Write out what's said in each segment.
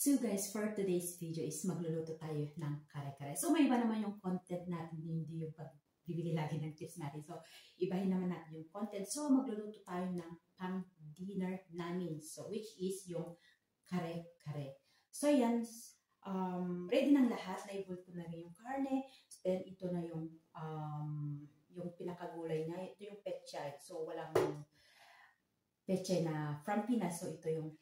So guys, for today's video is magluluto tayo ng kare-kare. So may iba naman yung content natin, hindi yung pagbibigay lagi ng tips natin. So ibahin naman natin yung content. So magluluto tayo ng pang-dinner namin. So which is yung kare-kare. So yan, ready ng lahat. Na-evolve ko na rin yung karne. Then ito na yung pinakagulay niya. Ito yung pechay. So walang pechay na from Pinas. So ito yung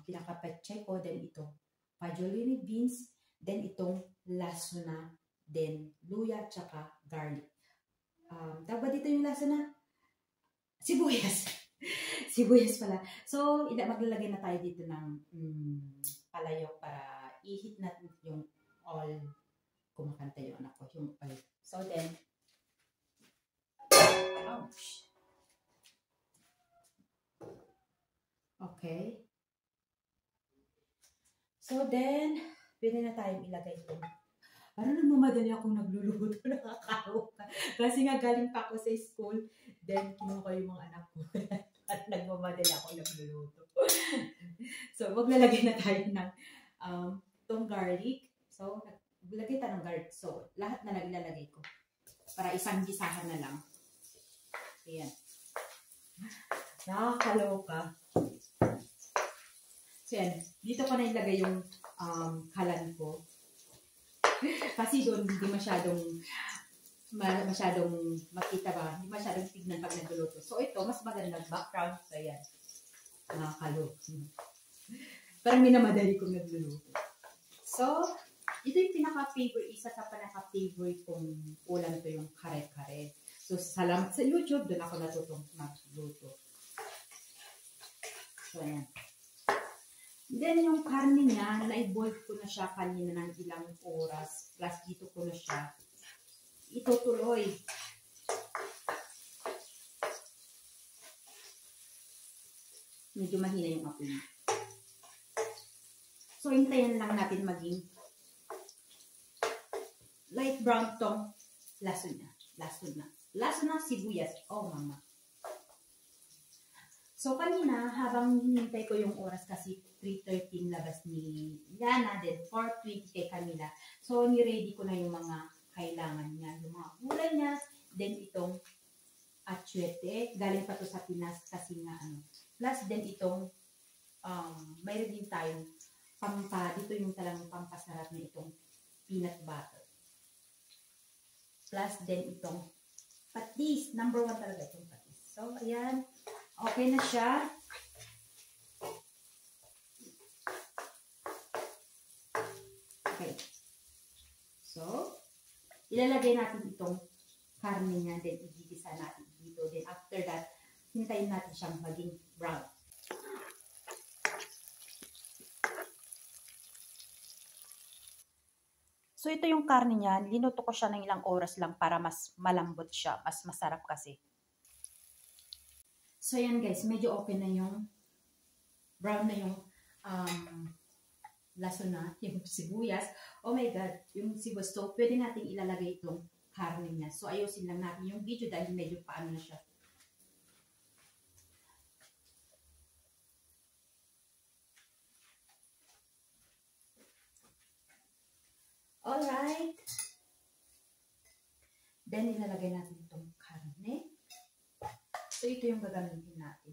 pinaka-pechay ko, then ito fajolini beans, then itong lasuna, then luya, tsaka garlic. Dapat dito yung lasuna? Sibuyas. Sibuyas pala. So, maglalagay na tayo dito ng palayok para i-heat natin yung oil. Kumakanta yung anak ko, yung oil. So then, ouch. Okay. So then, pwede na tayong ilagay ito. Parang nagmamadali akong nagluluto, nakakaloka. Kasi nga galing pa ako sa school, then kinuha ko yung mga anak ko. At nagmamadali akong nagluluto. So, maglalagay na tayo ng itong garlic. So, naglagay tayo ng garlic. So, lahat na lang ilalagay ko. Para isang gisahan na lang. Ayan. Nakakaloka. So yan, dito ko na ilagay yung kalan ko. Kasi doon hindi masyadong makita ba, hindi masyadong tignan pag nagluluto. So ito, mas magandang background. So yan, nakakaloka. Parang minamadali kong nagluluto. So, ito yung pinaka-favorite, isa sa pinaka-favorite kong ulam to yung kare-kare. So, salamat sa YouTube, doon ako natutong magluto. So, ayan. Then, yung karne niya, na-boil ko na siya kanina ng ilang oras. Plus, dito ko na siya itutuloy. Medyo mahina yung apoy. So, hintayin lang natin maging light brown tong lasuna. Lasuna, sibuyas. Oh, mama. So, kanina, habang hinintay ko yung oras kasi 3:13 labas ni Yana, then 4:20 kay Camila. So, ni-ready ko na yung mga kailangan niya, yung mga gulay niya, then itong atsuete, galing pa to sa Pinas kasi nga Plus, then itong, mayroon din tayong dito yung talagang pampasarap na itong peanut butter. Plus, then itong patis. Number 1 talaga itong patis. So, ayan. Okay na siya. Okay. So, ilalagay natin itong karne niya, then igigisa natin dito. Then after that, hintayin natin siyang maging brown. So, ito yung karne niya. Linuto ko siya ng ilang oras lang para mas malambot siya. Mas masarap kasi. So, yan guys. Medyo okay na yung brown na yung lasuna, yung sibuyas. Oh my God, yung sibuyas. So, pwede natin ilalagay itong karne niya. So, ayusin lang natin yung video dahil medyo paano na siya. Alright. Then, ilalagay natin itong karne. So, ito yung gagamitin natin.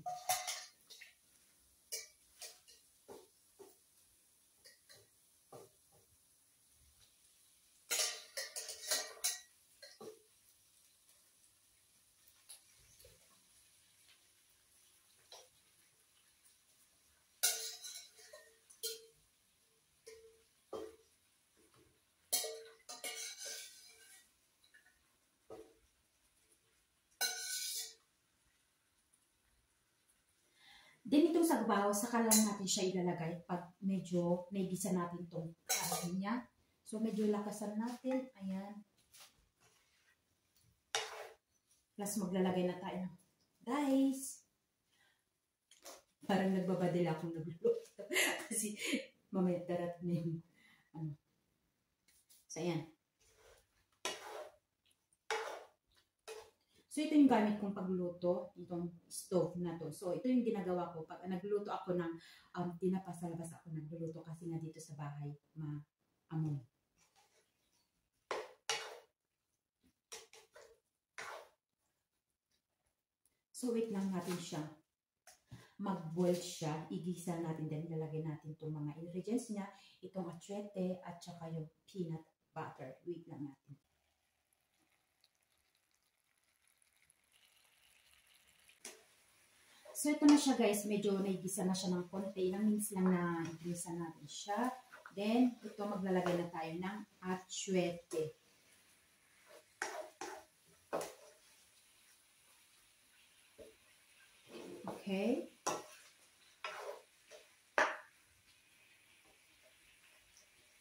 Then itong sagbaw, saka lang natin siya ilalagay pag medyo naigisa natin itong karne niya. So medyo lakasan natin. Ayan. Plus maglalagay na tayo. Guys! Parang nagbabadila akong nagluluto. Kasi mamaya darat na yung So ayan. So, ito yung gamit kong pagluto, itong stove na to. So, ito yung ginagawa ko. Pag nagluto ako ng tinapa sa labas ako nagluluto kasi nga dito sa bahay, maamoy. So, wait lang natin siya. Mag-boil siya. Igisa natin din. Ilalagay natin itong mga ingredients niya. Itong atsuete at saka yung peanut butter. Wait lang natin. So, ito na siya guys. Medyo naigisa na siya ng konti. Ilang minutes lang na igisa natin siya. Then, ito maglalagay na tayo ng atsuete. Okay.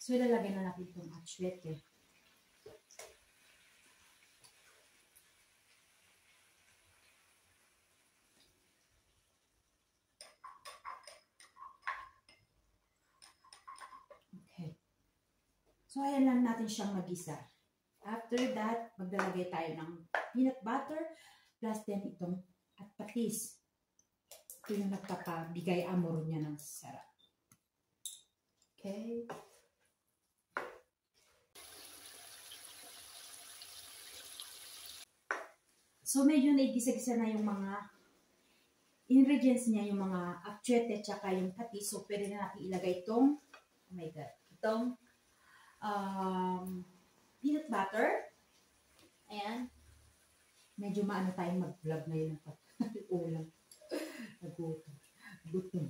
So, ilalagay na natin itong atsuete. So, ayan lang natin siyang mag-isa. After that, maglalagay tayo ng peanut butter plus din itong at patis. Ito yung nagpapabigay amor niya ng sarap. Okay. So, medyo naigisa-gisa na yung mga ingredients niya, yung mga atsuete tsaka yung patis. So, pwede na natin ilagay itong, oh my God, itong peanut butter. And medyo maano tayong mag-vlog ngayon ng ulam. Gutom.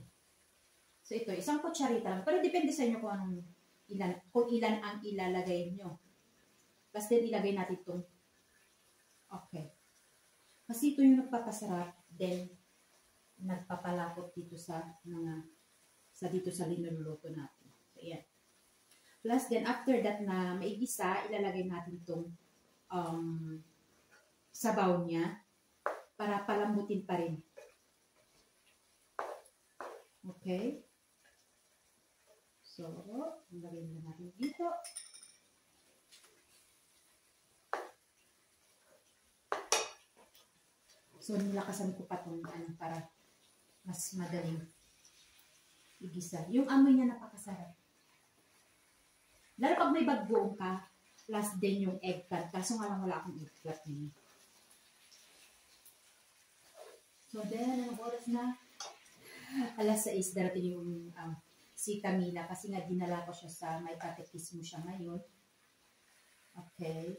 So ito, isang kutsarita lang. Pero depende sa inyo kung ilan ang ilalagay nyo. Basta ilagay natin itong okay. Kasi ito yung nagpapasarap. Then, nagpapalapot dito sa dito sa linuluto natin. So, ayan. Plus, then after that na maigisa, ilalagay natin itong sabaw niya para palambutin pa rin. Okay? So, ilagay na natin dito. So, nilakasan ko pa itong para mas madaling igisa. Yung amoy niya napakasarap. Lalo pag may bagoong ka, plus din yung eggplant. Kaso nga lang wala akong eggplant niya. So then, anong oras na? 6:00 darating yung si Camila. Kasi nga dinala ko siya sa may katekismo siya ngayon. Okay.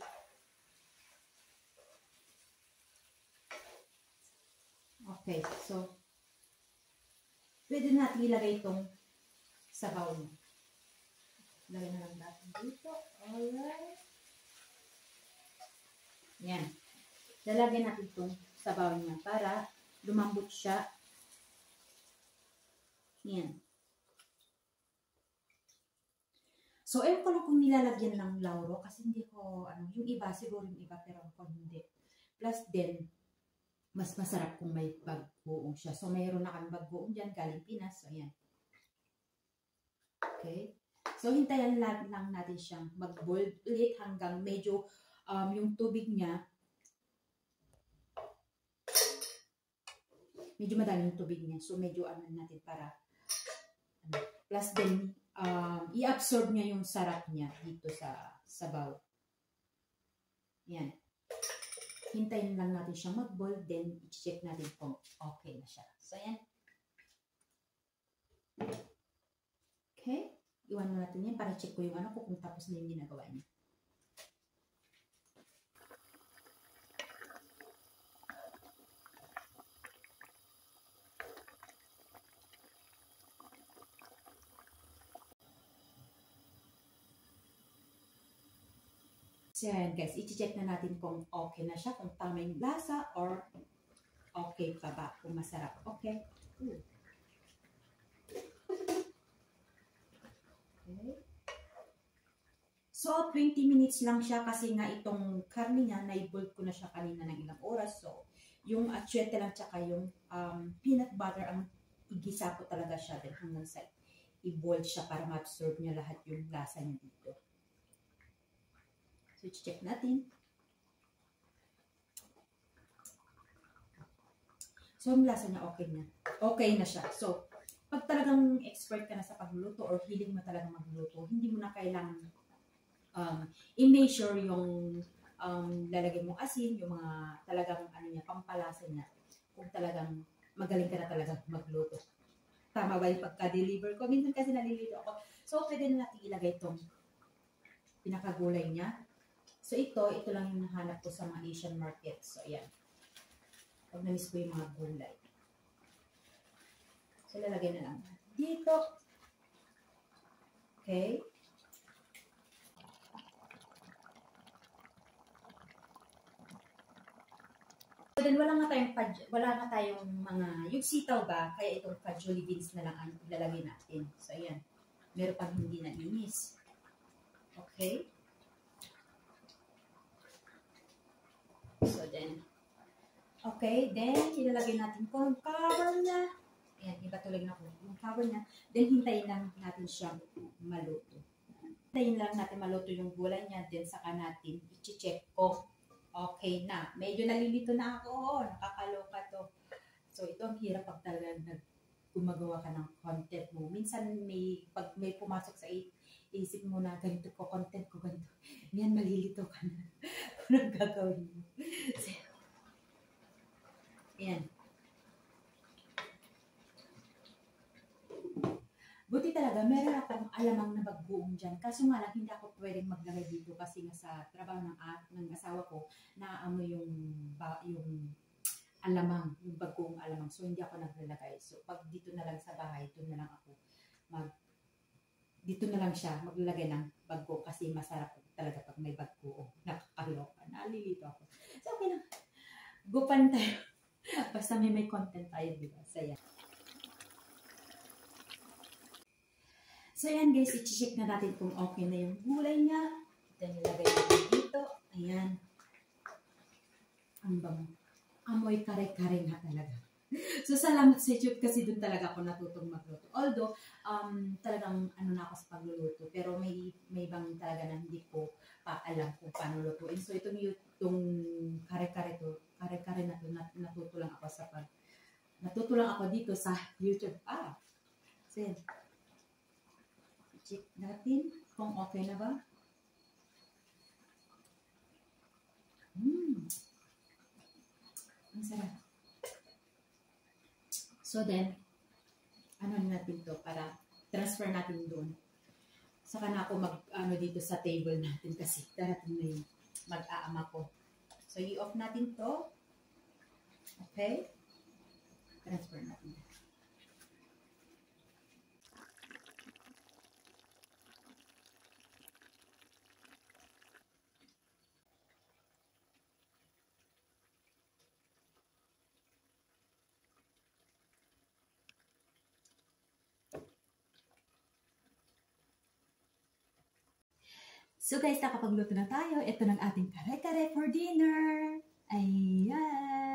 Okay, so pwede natin ilagay itong sabaw niya. Lagay na lang natin dito. Alright. Yan. Lalagyan natin itong sabaw niya para lumambot siya. Yan. So, ayun ko lang kung nilalagyan ng lauro kasi hindi ko, yung iba, siguro yung iba, pero ako hindi. Plus din, mas masarap kung may bagoong siya. So, mayroon na kami bagoong dyan, galing Pinas. So, yan. Okay. So, hintayan lang natin siyang mag-boil ulit hanggang medyo yung tubig niya, medyo madami yung tubig niya. So, medyo natin para, plus din, i-absorb niya yung sarap niya dito sa sabaw. Yan. Hintayin lang natin siyang mag-boil, then i-check natin kung okay na siya. So, yan. Okay. Iwan mo natin yan para check ko yung kung tapos na yung ginagawa niya. So yan guys, i-check na natin kung okay na siya, kung tama yung lasa or okay pa ba, kung masarap. Okay. Okay. So, 20 minutes lang siya kasi nga itong karne niya, na-boil ko na siya kanina ng ilang oras. So, yung atsuete lang tsaka yung peanut butter, ang igisa ko talaga siya din hanggang sa i-boil siya para ma-absorb niya lahat yung lasa niya dito. So, check natin. So, ang lasa niya okay na. Okay na siya. So, pag talagang expert ka na sa pagluluto or hiling mo talagang magluto, hindi mo na kailangan i-measure yung lalagay mong asin, yung mga talagang ano niya, pampalasa niya. Kung talagang magaling ka na talagang magluto. Tama ba yung pagka-deliver ko? Minsan kasi nalilito ako. So, pwede na natin ilagay itong pinakagulay niya. So, ito lang yung nahanap ko sa mga Asian market. So, ayan. Pag na-miss ko yung mga gulay. So, lalagay na lang dito. Okay. So, then wala na tayong mga, yung sitaw ba, kaya itong fajoli beans na lang ang ilalagay natin. So, ayan. Meron pang hindi nalinis. Okay. So, then, okay, then, ilalagay natin ko yung cover niya. Ayan, iba tuloy na ko yung cover niya. Then, hintayin lang natin siya maluto. Hintayin lang natin maluto yung gulay niya. Then, saka natin i-check ko. Okay na. Medyo nalilito na ako. Nakakaloka to. So, ito ang hirap pag talagang gumagawa ka ng content mo. Minsan, pag may pumasok sa isip mo na ganito ko, content ko, ganito. Yan, malilito ka na. Kung anong gagawin mo. Ayan. Buti talaga, meron akong alamang na bagbuong dyan. Kaso nga lang, hindi ako pwedeng maglagay dito kasi nga sa trabaho ng asawa ko, naaamoy yung alamang, yung bagbuong alamang. So, hindi ako naglalagay. So, pag dito na lang sa bahay, dito na lang ako dito na lang siya maglalagay ng bagbuong kasi masarap talaga pag may bagbuong. Nakakaloka. Nalilito ako. So, okay lang. Gupan tayo. Basta may content tayo, diba? Saya. So, yan guys, i-check na natin kung okay na yung gulay niya. Then, nilagay natin dito. Ayan. Ang bango. Amoy kare-kare nga talaga. So, salamat sa YouTube kasi doon talaga ako natutong magluto. Although, talagang ano na ako sa pagluluto. Pero may ibang talaga na hindi ko pa alam kung paano lutuin. So, itong kare-kare to, kare-kare na to, natuto lang ako dito sa YouTube. So, yan. Check natin kung okay na ba. Ang sarap. So then, ano natin to para transfer natin doon. Saka na ako dito sa table natin kasi darating na yung mag-aama ko. So, i-off natin to. Okay? Transfer natin. So guys, nakapagluto na tayo. Ito ng ating kare-kare for dinner. Ayan.